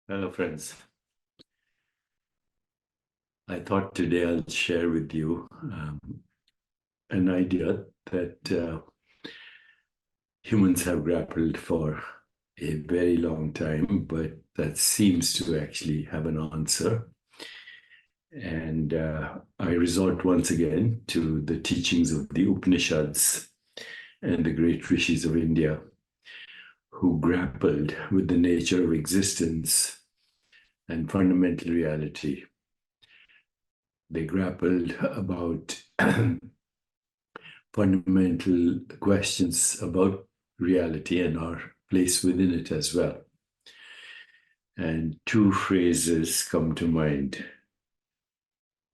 Hello, friends. I thought today I'll share with you an idea that humans have grappled for a very long time, but that seems to actually have an answer. And I resort once again to the teachings of the Upanishads and the great rishis of India who grappled with the nature of existence and fundamental reality. They grappled about fundamental questions about reality and our place within it as well. And two phrases come to mind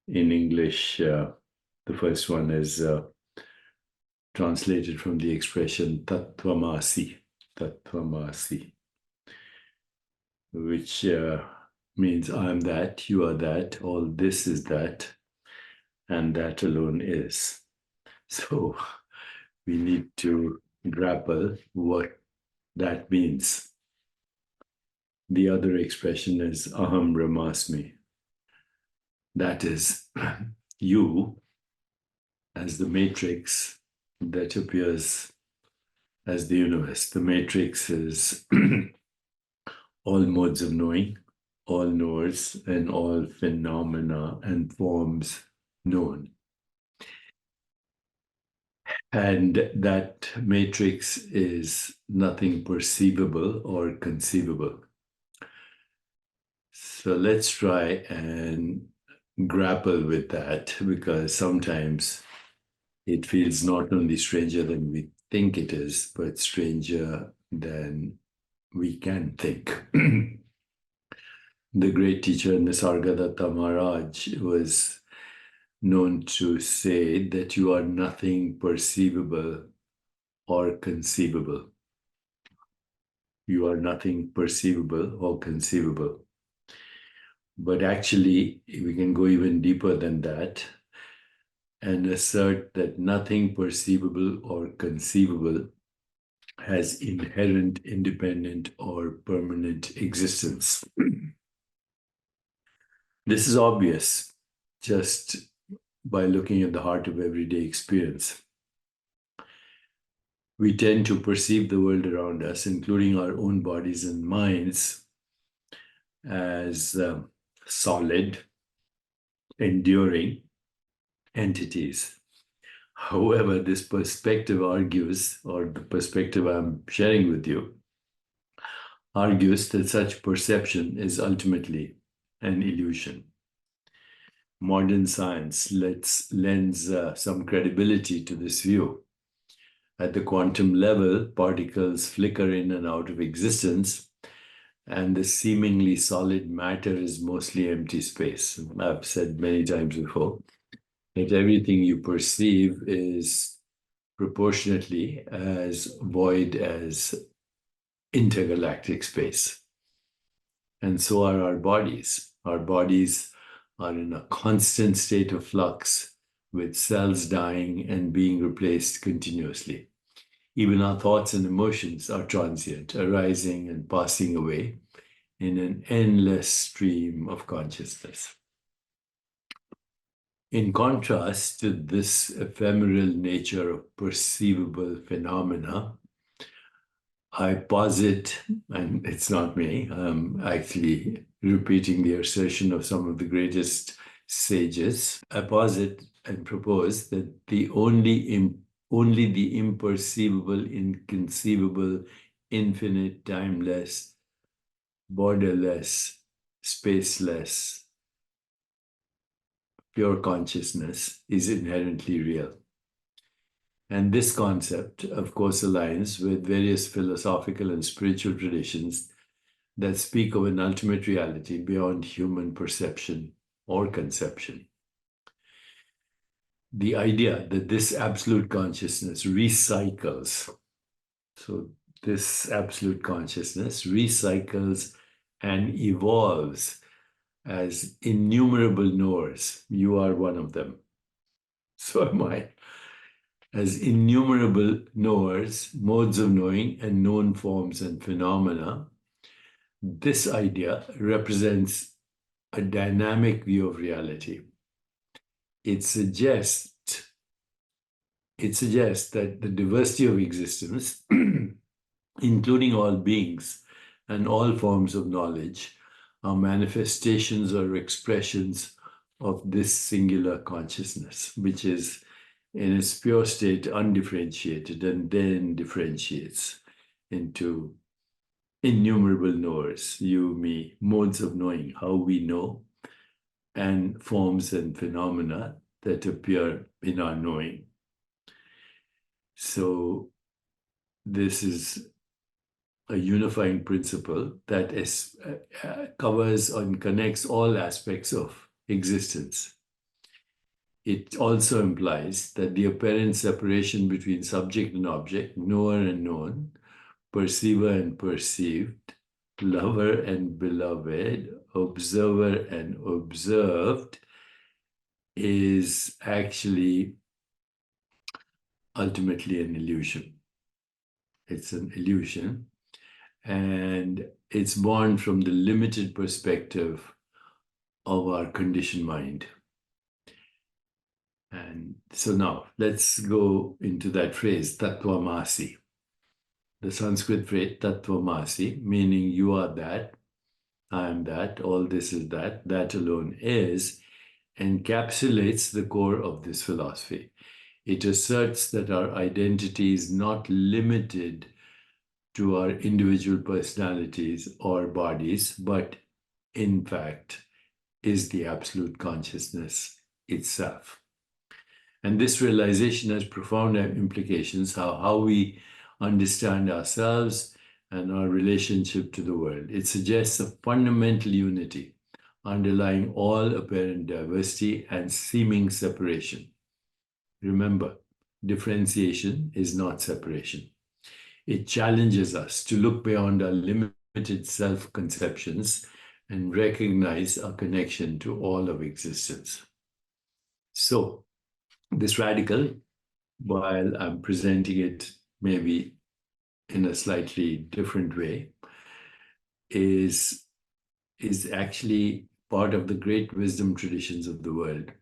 in English. The first one is translated from the expression Tat Tvam Asi, Tat Tvam Asi, which means I am that, you are that, all this is that, and that alone is. So we need to grapple what that means. The other expression is aham brahmasmi. That is, you as the matrix that appears as the universe. The matrix is all modes of knowing, all knowers, and all phenomena and forms known. And that matrix is nothing perceivable or conceivable. So let's try and grapple with that, because sometimes it feels not only stranger than we think it is, but stranger than we can think. The great teacher Nisargadatta Maharaj was known to say that you are nothing perceivable or conceivable. You are nothing perceivable or conceivable. But actually, we can go even deeper than that and assert that nothing perceivable or conceivable has inherent, independent, or permanent existence. This is obvious just by looking at the heart of everyday experience. We tend to perceive the world around us, including our own bodies and minds, as solid, enduring entities. However, this perspective argues, or the perspective I'm sharing with you, argues that such perception is ultimately an illusion. Modern science lends some credibility to this view. At the quantum level, particles flicker in and out of existence, and the seemingly solid matter is mostly empty space. I've said many times before that everything you perceive is proportionately as void as intergalactic space. And so are our bodies. Our bodies are in a constant state of flux, with cells dying and being replaced continuously. Even our thoughts and emotions are transient, arising and passing away in an endless stream of consciousness. In contrast to this ephemeral nature of perceivable phenomena, I posit, and it's not me, I'm actually repeating the assertion of some of the greatest sages. I posit and propose that only the imperceivable, inconceivable, infinite, timeless, borderless, spaceless, pure consciousness is inherently real. And this concept, of course, aligns with various philosophical and spiritual traditions that speak of an ultimate reality beyond human perception or conception. The idea that this absolute consciousness recycles, so this absolute consciousness recycles and evolves as innumerable knowers. You are one of them. So am I. As innumerable knowers, modes of knowing, and known forms and phenomena This idea represents a dynamic view of reality. It suggests that the diversity of existence, including all beings and all forms of knowledge, are manifestations or expressions of this singular consciousness, which is in its pure state undifferentiated and then differentiates into innumerable knowers, you, me, modes of knowing, how we know, and forms and phenomena that appear in our knowing. So this is a unifying principle that covers and connects all aspects of existence. It also implies that the apparent separation between subject and object, knower and known, perceiver and perceived, lover and beloved, observer and observed, is actually ultimately an illusion. It's an illusion, and it's born from the limited perspective of our conditioned mind. And so now let's go into that phrase, Tat Tvam Asi. The Sanskrit phrase, Tat Tvam Asi, meaning you are that, I am that, all this is that, that alone is, encapsulates the core of this philosophy. It asserts that our identity is not limited to our individual personalities or bodies, but in fact is the absolute consciousness itself. And this realization has profound implications how we understand ourselves and our relationship to the world. It suggests a fundamental unity underlying all apparent diversity and seeming separation. Remember, differentiation is not separation. It challenges us to look beyond our limited self-conceptions and recognize our connection to all of existence. So, this radical, while I'm presenting it maybe in a slightly different way, is actually part of the great wisdom traditions of the world.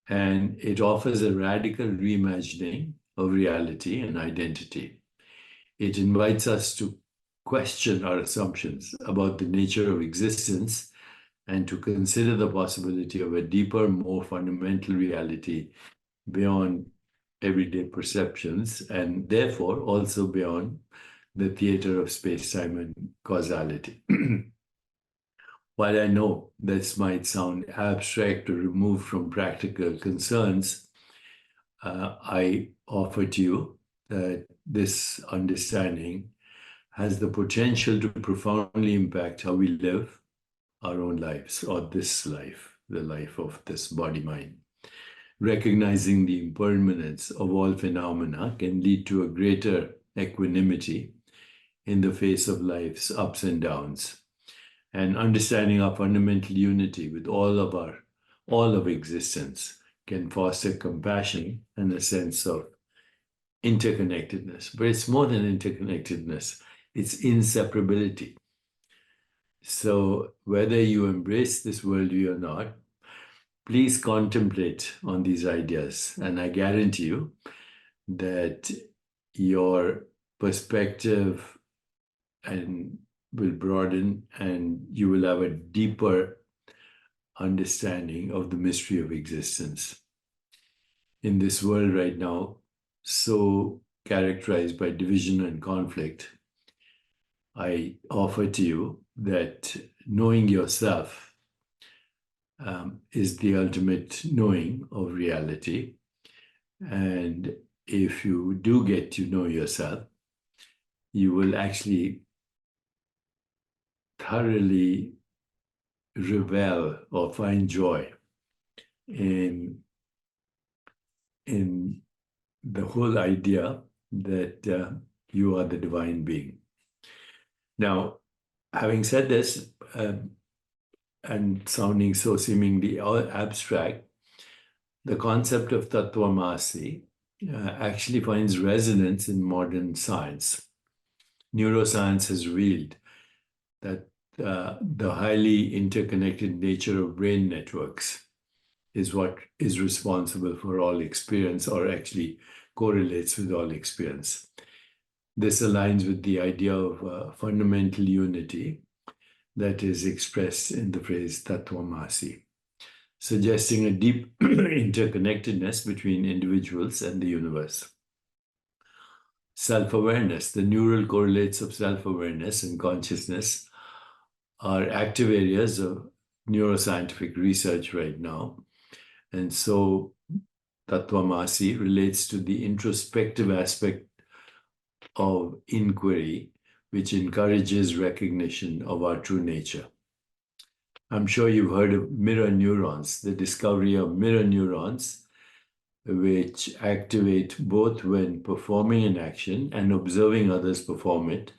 And it offers a radical reimagining of reality and identity. It invites us to question our assumptions about the nature of existence and to consider the possibility of a deeper, more fundamental reality beyond everyday perceptions, and therefore also beyond the theater of space-time and causality. While I know this might sound abstract or removed from practical concerns, I offer to you that this understanding has the potential to profoundly impact how we live our own lives, or this life, the life of this body-mind. Recognizing the impermanence of all phenomena can lead to a greater equanimity in the face of life's ups and downs. And understanding our fundamental unity with all of existence can foster compassion and a sense of interconnectedness. But it's more than interconnectedness, it's inseparability. So whether you embrace this worldview or not, please contemplate on these ideas, and I guarantee you that your perspective will broaden, and you will have a deeper understanding of the mystery of existence. In this world right now, so characterized by division and conflict, I offer to you that knowing yourself is the ultimate knowing of reality. And if you do get to know yourself, you will actually thoroughly revel or find joy in the whole idea that you are the divine being. Now, having said this, and sounding so seemingly abstract, the concept of Tat Tvam Asi actually finds resonance in modern science. Neuroscience has revealed that the highly interconnected nature of brain networks is what is responsible for all experience, or actually correlates with all experience. This aligns with the idea of fundamental unity that is expressed in the phrase Tat Tvam Asi, suggesting a deep interconnectedness between individuals and the universe. Self-awareness, the neural correlates of self-awareness and consciousness, are active areas of neuroscientific research right now. And so Tat Tvam Asi relates to the introspective aspect of inquiry, which encourages recognition of our true nature. I'm sure you've heard of mirror neurons, the discovery of mirror neurons, which activate both when performing an action and observing others perform it,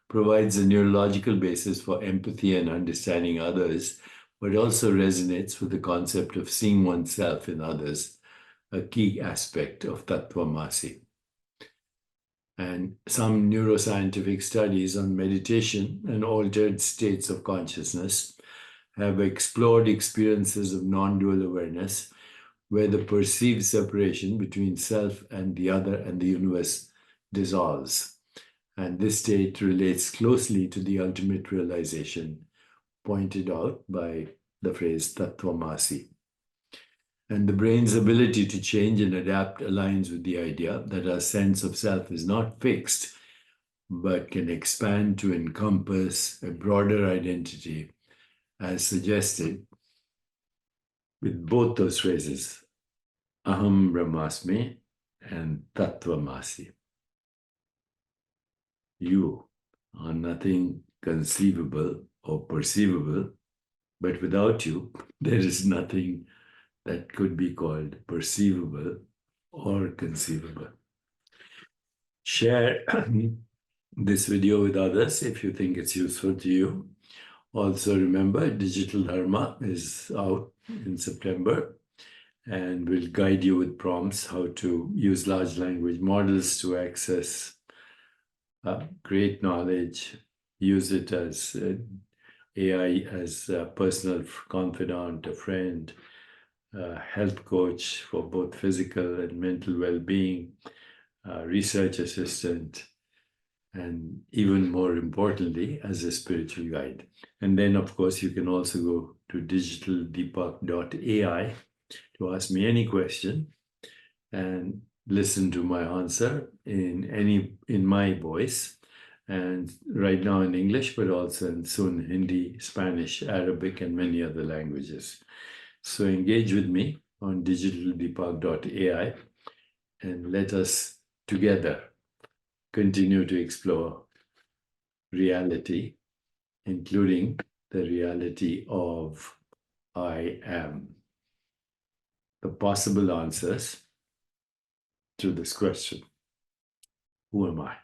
provides a neurological basis for empathy and understanding others, but also resonates with the concept of seeing oneself in others, a key aspect of Tat Tvam Asi. And some neuroscientific studies on meditation and altered states of consciousness have explored experiences of non-dual awareness, where the perceived separation between self and the other and the universe dissolves. And this state relates closely to the ultimate realization pointed out by the phrase Tat Tvam Asi. And the brain's ability to change and adapt aligns with the idea that our sense of self is not fixed, but can expand to encompass a broader identity, as suggested with both those phrases, Aham Brahmasmi and Tat Tvam Asi. You are nothing conceivable or perceivable, but without you, there is nothing that could be called perceivable or conceivable. Share this video with others if you think it's useful to you. Also remember, Digital Dharma is out in September and will guide you with prompts how to use large language models to access great knowledge, use it as AI as a personal confidant, a friend, health coach for both physical and mental well-being, research assistant, and even more importantly, as a spiritual guide. And then, of course, you can also go to digitaldeepak.ai to ask me any question and listen to my answer in my voice, and right now in English, but also in soon Hindi, Spanish, Arabic, and many other languages. So engage with me on digitaldeepak.ai and let us together continue to explore reality, including the reality of I am, the possible answers to this question: who am I?